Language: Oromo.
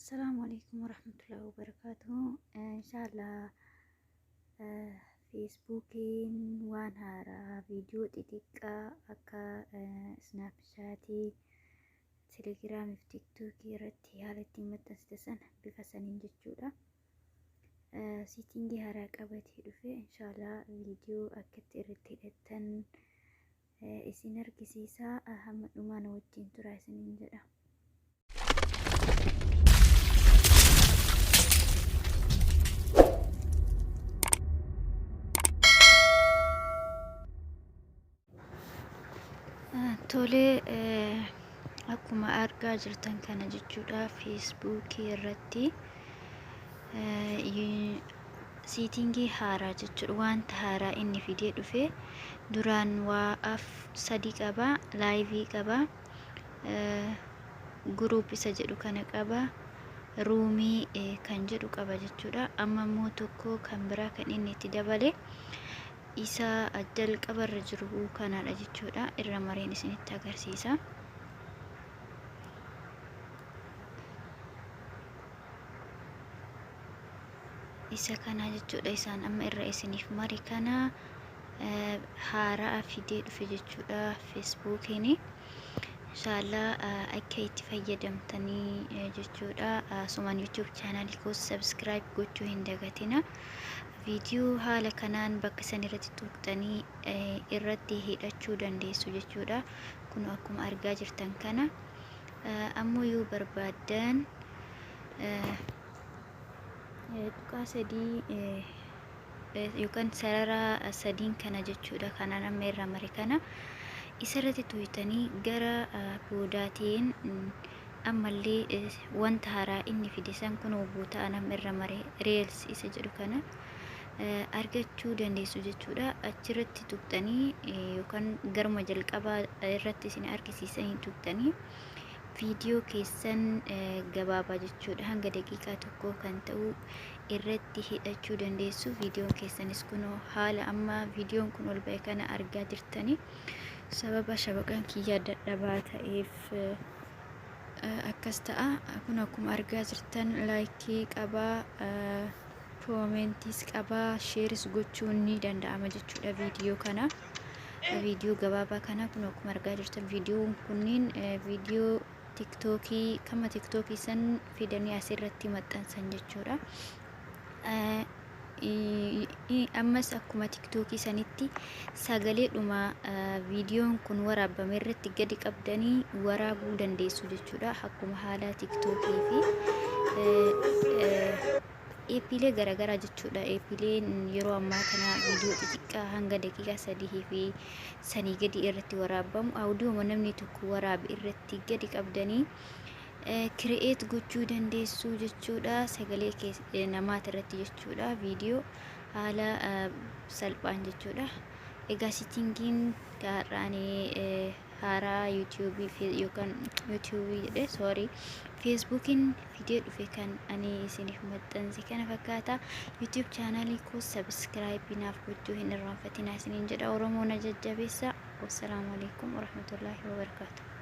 السلام عليكم ورحمة الله وبركاته. إن شاء الله فيسبوكين وان هارا فيديو تيكا أكا سناب شاتي تليجرام في تيك توكي رتي هالتي متستسن بفسنين جتشودا سيتينجي هارا قبتي رفي إن شاء الله فيديو أكت إرتي لتن إسينر كسيسا أهم نمان وجين ترايسنين جدا. Tole akkuma argaa jirtan kana jechuudha feesbuukii irratti siitingii haaraa jechuudha. Wanta haaraa inni fidee dhufe duraan waa sadii qaba, laayivii qaba, guruup isa jedhu kana qaba, ruumii kan jedhu qaba jechuudha. Amma immoo tokko kan biraa kan inni itti dabale isa jalqabarra jiru kanaadha jechuudha. Irra mareen isinitti agarsiisa. Isa kana jechuudha. Isaan amma irra isiniif mari kana haaraa fidee dhufe jechuudha feesbuukiin. Inshallah akka itti fayyadamtanii jechuudha. Sumaan YouTube chaanalii koo subscribe gochuu hin dagatina. Video haala kanaan bakka san irratti tuqxanii irratti hidhachuu dandeessu jechuudha. Kun akkuma argaa jirtan kana ammoo yoo barbaadan tuqaa sadii yookaan sarara sadiin kana jechuudha. Kanaan amma irra mare kana isarratti tuqxanii gara boodaatiin ammallee wanta haaraa inni fide san kun boota amma irra mare reels isa jedhu kana argachuu dandeessu jechuudha. Achirratti tuqxanii yookaan garuma jalqabaa irratti isin argisiisanii tuqxanii viidiyoo keessan gabaabaa jechuudha hanga daqiiqaa tokko kan ta'u irratti hidhachuu dandeessu. Viidiyoon keessanis kun haala amma viidiyoon kun ol ba'e kana argaa jirtanii sababa shabaqaan kiyyaa dadhabaa ta'eef akkas ta'a. Kun akkuma argaa jirtan laayikii qabaa, koomentis qabaa, sheeris gochuun ni danda'ama jechuudha. Viidiyoo kana viidiyoo gabaabaa kana kun akkuma argaa jirtan viidiyoon kunniin viidiyoo tiktookii kama tiktookii san fidanii asirratti maxxansan jechuudha. Ammas akkuma tiktookii sanitti sagalee dhuma viidiyoon kun waraabame irratti gadi qabdanii waraabuu dandeessu jechuudha. Akkuma haala tiktookii fi eepilee garaagaraa jechuudha. Eepileen yeroo ammaa kana viidiyoo xixiqqaa hanga daqiiqaa 3 fi sanii gadi irratti waraabamu audiyoo namni tokko waraabe irratti gadi qabdanii kireeet gochuu dandeessu jechuudha. Sagalee namaati irratti jechuudha. Viidiyoo haala salphaan jechuudha. Egaa siitingiin gaarraanii haaraa yuutuubii yookaan yuutuubii jedhe soorii feesbuukiin fidee dhufe kan ani isiniif maxxanse kana fakkaata. YouTube chaanalii koo subscribe naaf gochuu hin irraanfatinaa isiniin jedha. Oromoo na jajjabeessa. Wassalaamu alaikum warahmatullaahi wabarakaatuh.